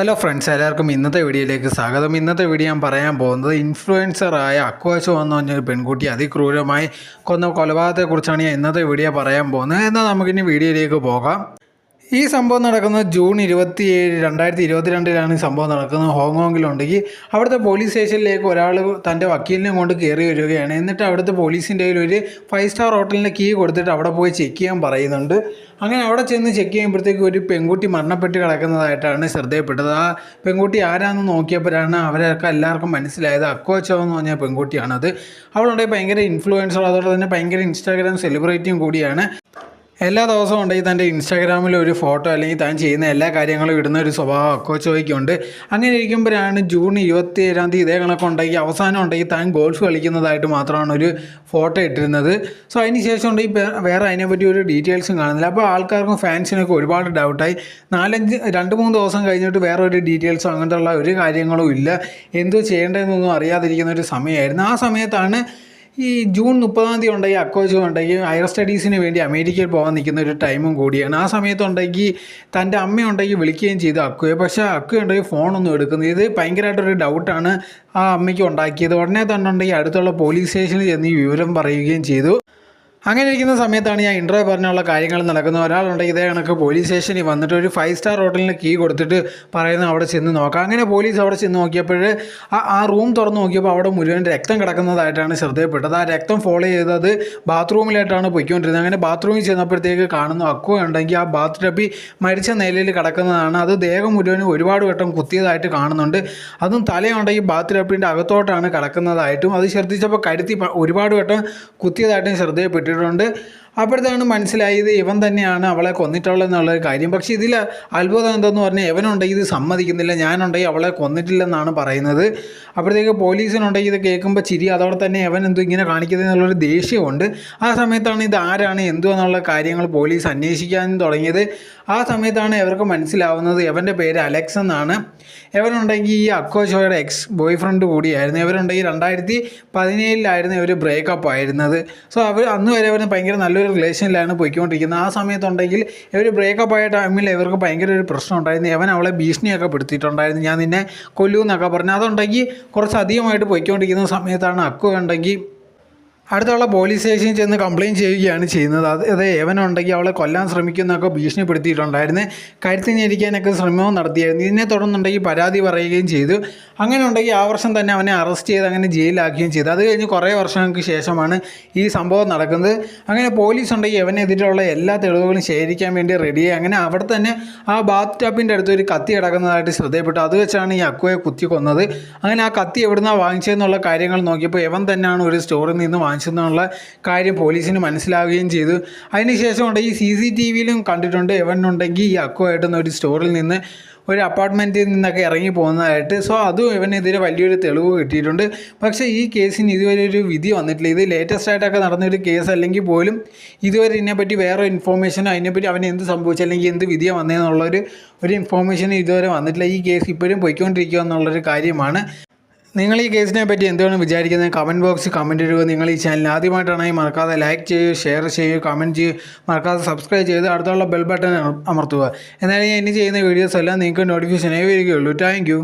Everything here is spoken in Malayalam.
ഹലോ ഫ്രണ്ട്സ്, എല്ലാവർക്കും ഇന്നത്തെ വീഡിയോയിലേക്ക് സ്വാഗതം. ഇന്നത്തെ വീഡിയോ ഞാൻ പറയാൻ പോകുന്നത് ഇൻഫ്ലുവൻസറായ അക്വാശോ എന്ന് പറഞ്ഞൊരു പെൺകുട്ടി അതിക്രൂരമായി കൊന്ന കൊലപാതകത്തെക്കുറിച്ചാണ് ഞാൻ ഇന്നത്തെ വീഡിയോ പറയാൻ പോകുന്നത്. എന്നാൽ നമുക്കിനി വീഡിയോയിലേക്ക് പോകാം. ഈ സംഭവം നടക്കുന്നത് ജൂൺ 27, 2022 ഈ സംഭവം നടക്കുന്നത് ഹോങ്കോങ്ങിലുണ്ടെങ്കിൽ അവിടുത്തെ പോലീസ് സ്റ്റേഷനിലേക്ക് ഒരാൾ തൻ്റെ വക്കീലിനെ കൊണ്ട് കയറി വരികയാണ്. എന്നിട്ട് അവിടുത്തെ പോലീസിൻ്റെ കയ്യിൽ ഒരു 5-സ്റ്റാർ ഹോട്ടലിൻ്റെ കീ കൊടുത്തിട്ട് അവിടെ പോയി ചെക്ക് ചെയ്യാൻ പറയുന്നുണ്ട്. അങ്ങനെ അവിടെ ചെന്ന് ചെക്ക് ചെയ്യുമ്പോഴത്തേക്ക് ഒരു പെൺകുട്ടി മരണപ്പെട്ട് കിടക്കുന്നതായിട്ടാണ് ശ്രദ്ധയപ്പെട്ടത്. ആ പെൺകുട്ടി ആരാണെന്ന് നോക്കിയപ്പോഴാണ് അവരൊക്കെ എല്ലാവർക്കും മനസ്സിലായത് അക്വാചോ എന്ന് പറഞ്ഞ പെൺകുട്ടിയാണത്. അവളുണ്ടെങ്കിൽ ഭയങ്കര ഇൻഫ്ലുവൻസർ, അതോടെ തന്നെ ഭയങ്കര ഇൻസ്റ്റാഗ്രാം സെലിബ്രിറ്റിയും കൂടിയാണ്. എല്ലാ ദിവസവും ഉണ്ടെങ്കിൽ തൻ്റെ ഇൻസ്റ്റാഗ്രാമിൽ ഒരു ഫോട്ടോ അല്ലെങ്കിൽ താൻ ചെയ്യുന്ന എല്ലാ കാര്യങ്ങളും ഇടുന്ന ഒരു സ്വഭാവം അക്വാചോയ്ക്കുണ്ട്. അങ്ങനെ ഇരിക്കുമ്പോഴാണ് ജൂൺ 27 ഇതേ കണക്ക് ഉണ്ടെങ്കിൽ അവസാനം ഉണ്ടെങ്കിൽ താൻ ഗോൾഫ് കളിക്കുന്നതായിട്ട് മാത്രമാണ് ഒരു ഫോട്ടോ ഇട്ടിരുന്നത്. സോ അതിന് ശേഷം ഉണ്ടെങ്കിൽ വേറെ അതിനെപ്പറ്റി ഒരു ഡീറ്റെയിൽസും കാണുന്നില്ല. അപ്പോൾ ആൾക്കാർക്കും ഫാൻസിനൊക്കെ ഒരുപാട് ഡൗട്ടായി. 2-3 ദിവസം കഴിഞ്ഞിട്ട് വേറെ ഒരു ഡീറ്റെയിൽസോ അങ്ങനത്തെ ഉള്ള ഒരു കാര്യങ്ങളും ഇല്ല. എന്തോ ചെയ്യേണ്ടതെന്നൊന്നും അറിയാതിരിക്കുന്ന ഒരു സമയമായിരുന്നു. ആ സമയത്താണ് ഈ ജൂൺ 30 ഉണ്ടെങ്കിൽ അക്വാചോ ഉണ്ടെങ്കിൽ ഹയർ സ്റ്റഡീസിന് വേണ്ടി അമേരിക്കയിൽ പോകാൻ നിൽക്കുന്ന ഒരു ടൈമും കൂടിയാണ്. ആ സമയത്തുണ്ടെങ്കിൽ തൻ്റെ അമ്മയുണ്ടെങ്കിൽ വിളിക്കുകയും ചെയ്തു അക്വയെ. പക്ഷേ അക്വ ഉണ്ടെങ്കിൽ ഫോണൊന്നും എടുക്കുന്നത്. ഇത് ഭയങ്കരമായിട്ടൊരു ഡൗട്ടാണ് ആ അമ്മയ്ക്ക് ഉണ്ടാക്കിയത്. ഉടനെ തന്നെ ഉണ്ടെങ്കിൽ അടുത്തുള്ള പോലീസ് സ്റ്റേഷനിൽ ചെന്ന് ഈ വിവരം പറയുകയും ചെയ്തു. അങ്ങനെ ഇരിക്കുന്ന സമയത്താണ് ഞാൻ ഇൻട്രോ പറഞ്ഞുള്ള കാര്യങ്ങൾ നടക്കുന്നത്. ഒരാളുണ്ടെങ്കിൽ ഇതേ കണക്ക് പോലീസ് സ്റ്റേഷനിൽ വന്നിട്ട് ഒരു 5-സ്റ്റാർ ഹോട്ടലിന് കീ കൊടുത്തിട്ട് പറയുന്നത് അവിടെ ചെന്ന് നോക്കാം. അങ്ങനെ പോലീസ് അവിടെ ചെന്ന് നോക്കിയപ്പോൾ ആ റൂം തുറന്ന് നോക്കിയപ്പോൾ അവിടെ മുഴുവൻ രക്തം കിടക്കുന്നതായിട്ടാണ് ശ്രദ്ധയപ്പെട്ടത്. ആ രക്തം ഫോളോ ചെയ്തത് ബാത്റൂമിലായിട്ടാണ് പൊയ്ക്കൊണ്ടിരുന്നത്. അങ്ങനെ ബാത്റൂമിൽ ചെന്നപ്പോഴത്തേക്ക് കാണുന്നു അക്വ ഉണ്ടെങ്കിൽ ആ ബാത്ത് ടബിൽ മരിച്ച നിലയിൽ കിടക്കുന്നതാണ്. അത് ദേഹം മുഴുവനും ഒരുപാട് വട്ടം കുത്തിയതായിട്ട് കാണുന്നുണ്ട്. അതും തലയുണ്ടെങ്കിൽ ബാത്ത് ടബിൻ്റെ അകത്തോട്ടാണ് കിടക്കുന്നതായിട്ടും അത് ശ്രദ്ധിച്ചപ്പോൾ കരുത്തി ഒരുപാട് വട്ടം കുത്തിയതായിട്ടും ശ്രദ്ധയപ്പെട്ടു. അപ്പോഴത്താണ് മനസ്സിലായത് ഇവൻ തന്നെയാണ് അവളെ കൊന്നിട്ടുള്ളതെന്നുള്ളൊരു കാര്യം. പക്ഷേ ഇതിൽ അത്ഭുതം എന്തെന്ന് പറഞ്ഞാൽ ഇവനുണ്ടെങ്കിൽ ഇത് സമ്മതിക്കുന്നില്ല. ഞാനുണ്ടെങ്കിൽ അവളെ കൊന്നിട്ടില്ലെന്നാണ് പറയുന്നത്. അപ്പോഴത്തേക്ക് പോലീസിനുണ്ടെങ്കിൽ ഇത് കേൾക്കുമ്പോൾ ചിരി, അതോടെ തന്നെ അവൻ എന്തോ ഇങ്ങനെ കാണിക്കുന്നതെന്നുള്ളൊരു ദേഷ്യമുണ്ട്. ആ സമയത്താണ് ഇത് ആരാണ് എന്തോ എന്നുള്ള കാര്യങ്ങൾ പോലീസ് അന്വേഷിക്കാൻ തുടങ്ങിയത്. ആ സമയത്താണ് ഇവർക്ക് മനസ്സിലാവുന്നത് ഇവൻ്റെ പേര് അലക്സ് എന്നാണ്. ഇവനുണ്ടെങ്കിൽ ഈ അക്വാചോയുടെ എക്സ് ബോയ് ഫ്രണ്ട് കൂടിയായിരുന്നു. ഇവരുണ്ടെങ്കിൽ 2017 ഇവർ ബ്രേക്കപ്പ് ആയിരുന്നത്. സോ അന്ന് വരെ അവർ ഭയങ്കര നല്ലൊരു റിലേഷനിലാണ് പോയിക്കൊണ്ടിരിക്കുന്നത്. ആ സമയത്തുണ്ടെങ്കിൽ ഇവർ ബ്രേക്കപ്പ് ആയ ടൈമിൽ ഇവർക്ക് ഭയങ്കര ഒരു പ്രശ്നം ഉണ്ടായിരുന്നു. അവൻ അവളെ ഭീഷണിയൊക്കെ പെടുത്തിയിട്ടുണ്ടായിരുന്നു, ഞാൻ നിന്നെ കൊല്ലുമെന്നൊക്കെ പറഞ്ഞു. അതുണ്ടെങ്കിൽ കുറച്ച് അധികമായിട്ട് പോയിക്കൊണ്ടിരിക്കുന്ന സമയത്താണ് അക്വ ഉണ്ടെങ്കിൽ അടുത്തുള്ള പോലീസ് സ്റ്റേഷനിൽ ചെന്ന് കംപ്ലയിൻറ്റ് ചെയ്യുകയാണ് ചെയ്യുന്നത്. അത് ഏവനുണ്ടെങ്കിൽ അവളെ കൊല്ലാൻ ശ്രമിക്കുന്നതൊക്കെ ഭീഷണിപ്പെടുത്തിയിട്ടുണ്ടായിരുന്നു. കരുത്തിനിരിക്കാനൊക്കെ ശ്രമവും നടത്തിയായിരുന്നു. ഇതിനെ തുടർന്നുണ്ടെങ്കിൽ പരാതി പറയുകയും ചെയ്തു. അങ്ങനെ ഉണ്ടെങ്കിൽ ആ വർഷം തന്നെ അവനെ അറസ്റ്റ് ചെയ്ത് അങ്ങനെ ജയിലിലാക്കുകയും ചെയ്തു. അത് കഴിഞ്ഞ് കുറേ വർഷങ്ങൾക്ക് ശേഷമാണ് ഈ സംഭവം നടക്കുന്നത്. അങ്ങനെ പോലീസ് ഉണ്ടെങ്കിൽ അവനെതിരെയുള്ള എല്ലാ തെളിവുകളും ശേഖരിക്കാൻ വേണ്ടി റെഡിയായി. അങ്ങനെ അവിടെ തന്നെ ആ ബാത്ത് ടബിൻ്റെ അടുത്ത് ഒരു കത്തി കിടക്കുന്നതായിട്ട് ശ്രദ്ധയപ്പെട്ടു. അത് വെച്ചാണ് ഈ അക്വയെ കുത്തി കൊന്നത്. അങ്ങനെ ആ കത്തി എവിടുന്നാണ് വാങ്ങിച്ചതെന്നുള്ള കാര്യങ്ങൾ നോക്കിയപ്പോൾ ഇവൻ തന്നെയാണ് ഒരു സ്റ്റോറിൽ നിന്ന് വാങ്ങിച്ചതെന്നുള്ള കാര്യം പോലീസിന് മനസ്സിലാവുകയും ചെയ്തു. അതിനുശേഷം ഉണ്ടെങ്കിൽ CCTVയിലും കണ്ടിട്ടുണ്ട് ഇവനുണ്ടെങ്കിൽ ഈ അക്വയായിട്ടൊന്ന് ഒരു സ്റ്റോറിൽ നിന്ന് ഒരു അപ്പാർട്ട്മെൻറ്റിൽ നിന്നൊക്കെ ഇറങ്ങി പോകുന്നതായിട്ട്. സോ അതും ഇവനെതിരെ വലിയൊരു തെളിവ് കിട്ടിയിട്ടുണ്ട്. പക്ഷേ ഈ കേസിന് ഇതുവരെ ഒരു വിധി വന്നിട്ടില്ല. ഇത് ലേറ്റസ്റ്റ് ആയിട്ടൊക്കെ നടന്നൊരു കേസ് അല്ലെങ്കിൽ പോലും ഇതുവരെ ഇതിനെപ്പറ്റി വേറെ ഇൻഫോർമേഷനോ അതിനെപ്പറ്റി അവൻ എന്ത് സംഭവിച്ചു അല്ലെങ്കിൽ എന്ത് വിധിയാണ് വന്നതെന്നുള്ളൊരു ഇൻഫോർമേഷനും ഇതുവരെ വന്നിട്ടില്ല. ഈ കേസ് ഇപ്പോഴും പോയിക്കൊണ്ടിരിക്കുക എന്നുള്ളൊരു കാര്യമാണ്. നിങ്ങൾ ഈ കേസിനെ പറ്റി എന്താണ് വിചാരിക്കുന്നത്? കമൻറ്റ് ബോക്സിൽ കമൻറ്റ് ഇടുക. നിങ്ങൾ ഈ ചാനൽ ആദ്യമായിട്ടാണെങ്കിൽ മറക്കാതെ ലൈക്ക് ചെയ്യുക, ഷെയർ ചെയ്യുക, കമൻറ്റ് ചെയ്യുക, മറക്കാതെ സബ്സ്ക്രൈബ് ചെയ്ത് അടുത്തുള്ള ബെൽ ബട്ടൺ അമർത്തുക. എന്നാലും ഞാൻ ഇനി ചെയ്യുന്ന വീഡിയോസ് എല്ലാം നിങ്ങൾക്ക് നോട്ടിഫിക്കേഷനായി വരികയുള്ളൂ. Thank you.